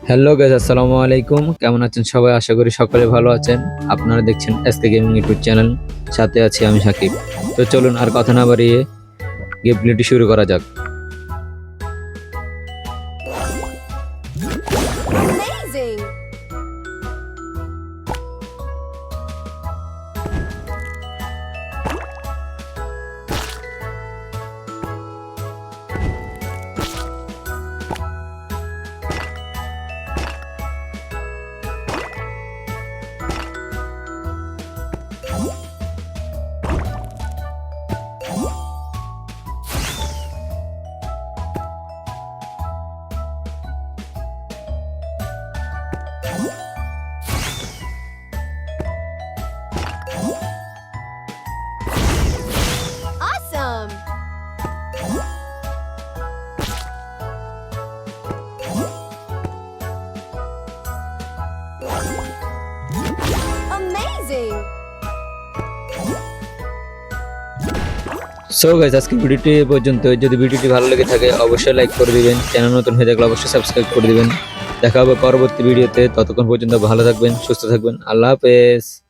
Hello guys, আসসালামু আলাইকুম। কেমন আছেন সবাই? আশা করি সকলে ভালো আছেন। আপনারা দেখছেন এসকে গেমিং ইউটিউব চ্যানেল। সাথে আছি আমি সাকিব। তো চলুন আর কথা না বাড়িয়ে গেম প্লেটি শুরু করা যাক। Amazing! Awesome! Amazing! So guys, আজকে ভিডিওটি এ পর্যন্ত। যদি ভিডিওটি ভালো লেগে থাকে অবশ্যই লাইক করে দিবেন। চ্যানেল নতুন হয়ে থাকলে অবশ্যই সাবস্ক্রাইব করে দিবেন। দেখা হবে পরবর্তী ভিডিওতে। ততক্ষণ পর্যন্ত ভালো থাকবেন, সুস্থ থাকবেন। আল্লাহ হাফেজ।